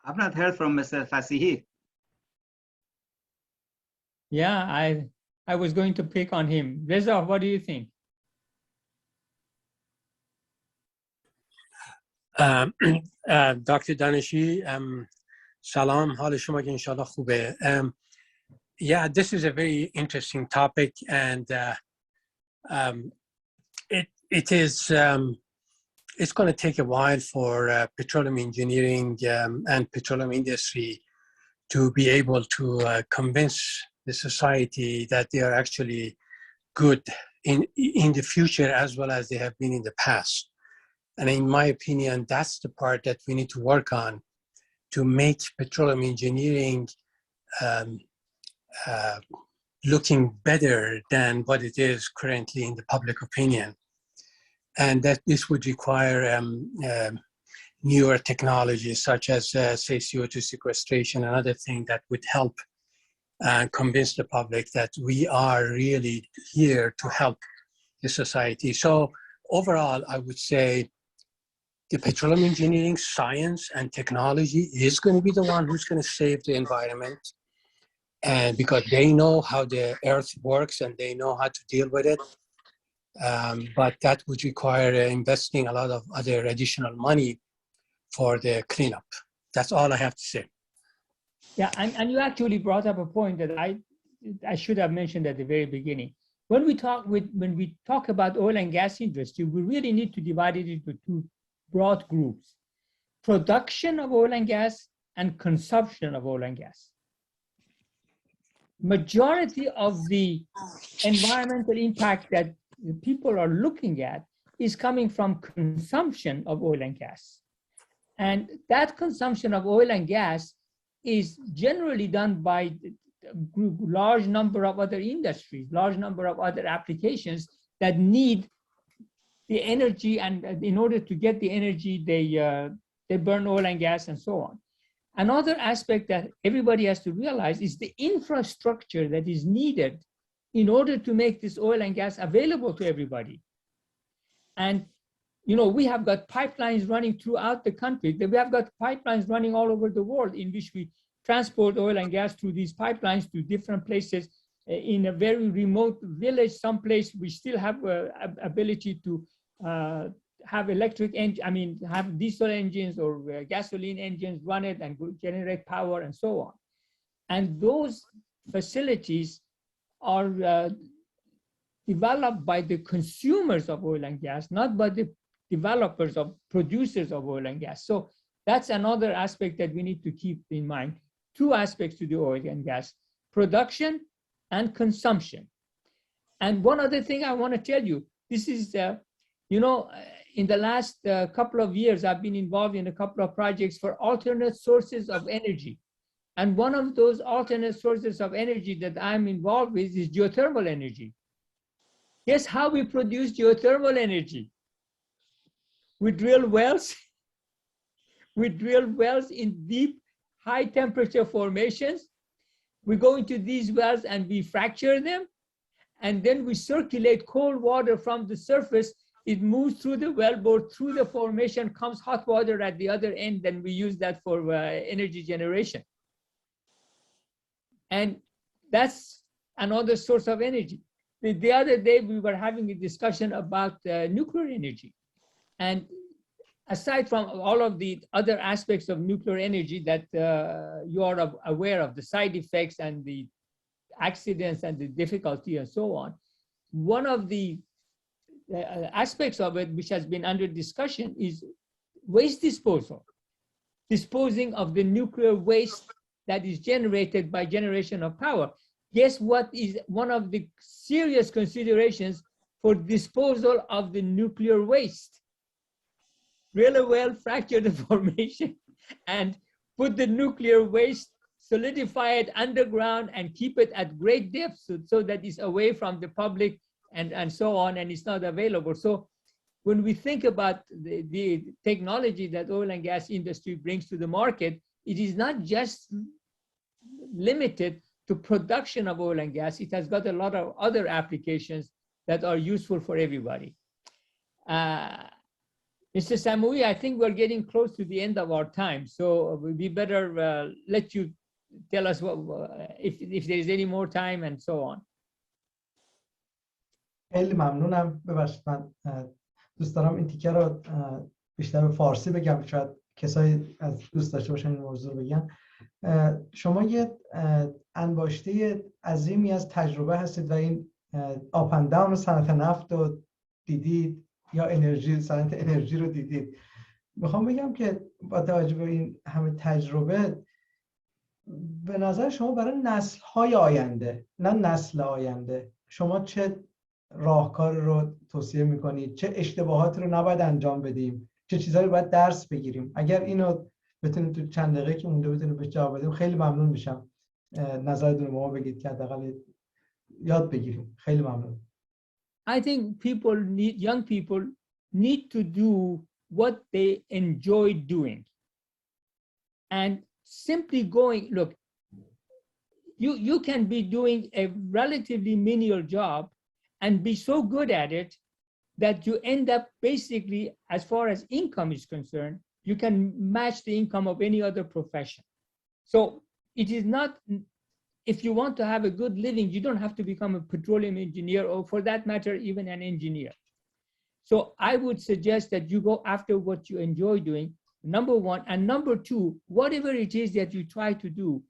I've not heard from Mr. Fasihi. Yeah, I was going to pick on him. Reza, what do you think? Dr. Daneshy, salam, حال شما که انشالله خوبه. Yeah, this is a very interesting topic, and it is it's going to take a while for petroleum engineering and petroleum industry to be able to convince the society that they are actually good in the future as well as they have been in the past. And in my opinion, that's the part that we need to work on to make petroleum engineering looking better than what it is currently in the public opinion. And that this would require newer technologies such as, say, CO2 sequestration and other things that would help convince the public that we are really here to help the society. So overall, I would say the petroleum engineering science and technology is going to be the one who's going to save the environment, and because they know how the earth works and they know how to deal with it. But that would require investing a lot of other additional money for the cleanup. That's all I have to say. Yeah, and you actually brought up a point that I should have mentioned at the very beginning. When we talk about oil and gas industry, we really need to divide it into two broad groups: production of oil and gas and consumption of oil and gas. Majority of the environmental impact that people are looking at is coming from consumption of oil and gas. And that consumption of oil and gas is generally done by a large number of other industries, large number of other applications that need the energy, and in order to get the energy, they burn oil and gas and so on. Another aspect that everybody has to realize is the infrastructure that is needed in order to make this oil and gas available to everybody. And we have got pipelines running throughout the country. We have got pipelines running all over the world in which we transport oil and gas through these pipelines to different places. In a very remote village, someplace, we still have ability to have have diesel engines or gasoline engines run it and generate power and so on. And those facilities are developed by the consumers of oil and gas, not by the developers of producers of oil and gas. So that's another aspect that we need to keep in mind. Two aspects to the oil and gas: production and consumption. And one other thing I want to tell you, this is, in the last couple of years, I've been involved in a couple of projects for alternate sources of energy. And one of those alternate sources of energy that I'm involved with is geothermal energy. Guess how we produce geothermal energy? We drill wells. We drill wells in deep, high temperature formations. We go into these wells and we fracture them. And then we circulate cold water from the surface. It moves through the wellbore, through the formation, comes hot water at the other end, and we use that for energy generation. And that's another source of energy. The other day, we were having a discussion about nuclear energy. And aside from all of the other aspects of nuclear energy that you are aware of, the side effects and the accidents and the difficulty and so on, one of the aspects of it which has been under discussion is waste disposal, disposing of the nuclear waste that is generated by generation of power. Guess what is one of the serious considerations for disposal of the nuclear waste? Drill a well, fracture the formation, and put the nuclear waste, solidify it underground, and keep it at great depth so that it's away from the public and so on, and it's not available. So when we think about the technology that oil and gas industry brings to the market, it is not just limited to production of oil and gas. It has got a lot of other applications that are useful for everybody. Mr. Samoui, I think we're getting close to the end of our time, so we better let you tell us if there is any more time and so on. خیلی ممنونم. ببخشید من دوست دارم این تیکه رو بیشتر به فارسی بگم، شاید کسایی از دوست داشته باشن این موضوع رو بگن. شما یه انباشته عظیمی از تجربه هستید و این آپ اند داون صنعت نفت رو دیدید، یا انرژی، صنعت انرژی رو دیدید. میخوام بگم که با توجه به این همه تجربه، به نظر شما برای نسل‌های آینده، نه نسل آینده، شما چه راهکار رو توصیه میکنید؟ چه اشتباهاتی رو نباید انجام بدیم؟ چه چیزایی رو باید درس بگیریم؟ اگر اینو بتونید تو چند دقیقه که مونده بتونید بهش جواب بدیم خیلی ممنون میشم. نظرتون رو به ما بگید که حداقل یاد بگیریم. خیلی ممنون. I think young people need to do what they enjoy doing. And simply going, look, you can be doing a relatively menial job and be so good at it that you end up basically, as far as income is concerned, you can match the income of any other profession. So it is not, if you want to have a good living, you don't have to become a petroleum engineer, or for that matter, even an engineer. So I would suggest that you go after what you enjoy doing, number one. And number two, whatever it is that you try to do,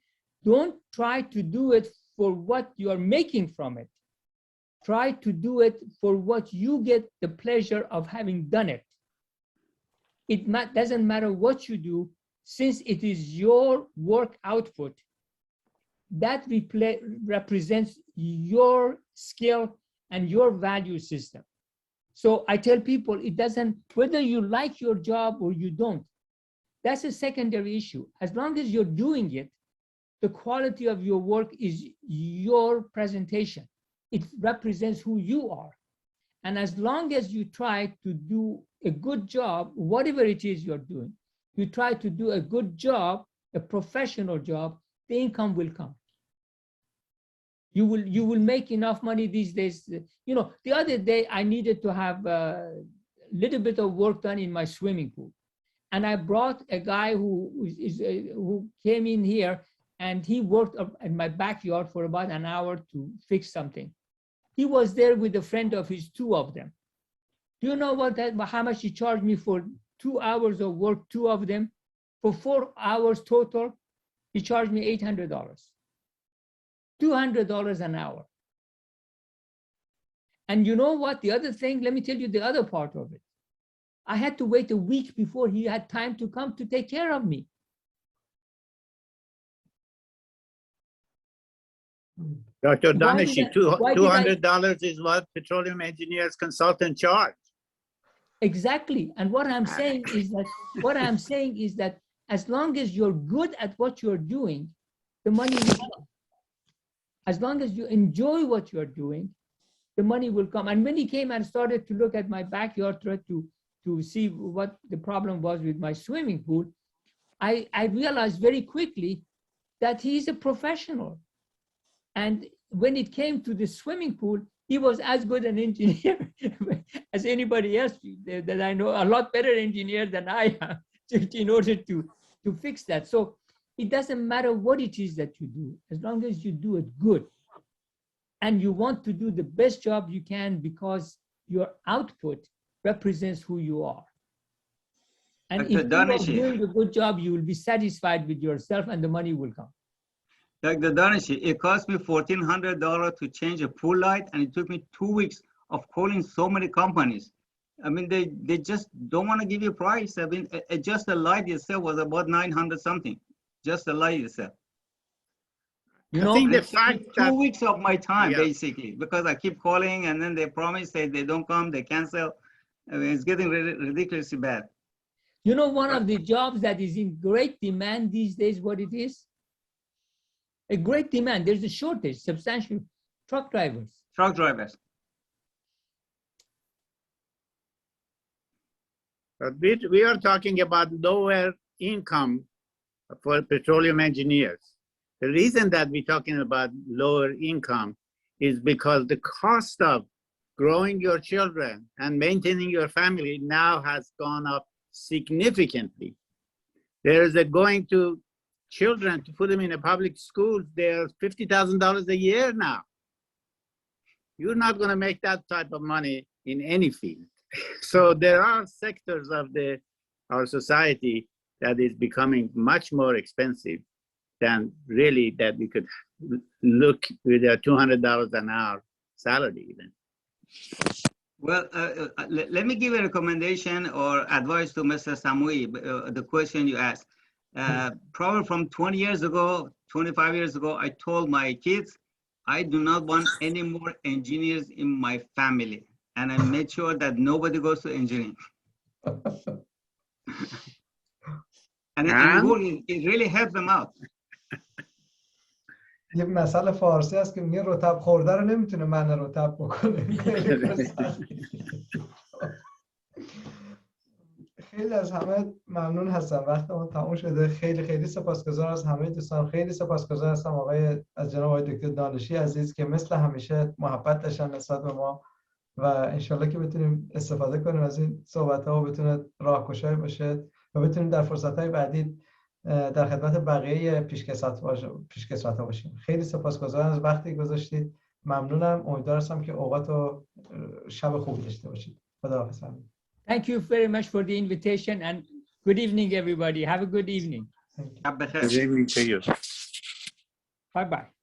don't try to do it for what you are making from it. Try to do it for what you get the pleasure of having done it. It doesn't matter what you do, since it is your work output that represents your skill and your value system. So I tell people, it doesn't, whether you like your job or you don't, that's a secondary issue. As long as you're doing it, the quality of your work is your presentation. It represents who you are. And as long as you try to do a good job, whatever it is you're doing, you try to do a good job, a professional job, the income will come. You will make enough money these days. You know, the other day I needed to have a little bit of work done in my swimming pool. And I brought a guy who came in here, and he worked in my backyard for about an hour to fix something. He was there with a friend of his, two of them. Do you know how much he charged me for 2 hours of work, two of them? For 4 hours total, he charged me $800. $200 an hour. And you know what? The other thing, let me tell you the other part of it. I had to wait a week before he had time to come to take care of me. Dr. Daneshy, $200 is what petroleum engineers consultant charge. Exactly. And what I'm saying is that as long as you're good at what you're doing, the money will come. As long as you enjoy what you're doing, the money will come. And when he came and started to look at my backyard, tried to see what the problem was with my swimming pool, I realized very quickly that he's a professional. And when it came to the swimming pool, he was as good an engineer as anybody else that I know, a lot better engineer than I am, in order to fix that. So it doesn't matter what it is that you do, as long as you do it good. And you want to do the best job you can because your output represents who you are. And if you are doing a good job, you will be satisfied with yourself and the money will come. Dr. Daneshy, it cost me $1,400 to change a pool light, and it took me 2 weeks of calling so many companies. I mean, they just don't want to give you a price. I mean, just the light itself was about 900 something, just the light itself. You know, I think the fact that 2 weeks of my time, basically, because I keep calling and then they promise, say they don't come, they cancel. I mean, it's getting ridiculously bad. You know, one of the jobs that is in great demand these days, what it is? A great demand. There's a shortage, substantial. Truck drivers. Truck drivers. But we are talking about lower income for petroleum engineers. The reason that we're talking about lower income is because the cost of growing your children and maintaining your family now has gone up significantly. There is a going to children to put them in a public school, they're $50,000 a year now. You're not going to make that type of money in any field. So there are sectors of our society that is becoming much more expensive than really that we could look with a $200 an hour salary even. Well, let me give a recommendation or advice to Mr. Samui, the question you asked. Probably from 20 years ago, 25 years ago, I told my kids, I do not want any more engineers in my family. And I made sure that nobody goes to engineering. and it really helped them out. یه مثل فارسی هست که میگه رطب خورده رو نمیتونه من رطب بکنه. خیلی از همه ممنون هستم. وقتمون تموم شده. خیلی سپاسگزار از همه دوستان. خیلی سپاسگزار هستم از جناب آقای دکتر دانشی عزیز که مثل همیشه محبت داشتن نسبت به ما و انشالله که بتونیم استفاده کنیم از این صحبت‌ها و بتونه راهگشایی باشه و بتونیم در فرصت‌های بعدی در خدمت بقیه پیشکسوت‌ها باشیم. خیلی سپاسگزارم از وقتی گذاشتید. ممنونم. امیدوارم که اوقات و شب خوبی داشته باشید. خداحافظ. Thank you very much for the invitation and good evening, everybody. Have a good evening. Good evening to you. Bye-bye.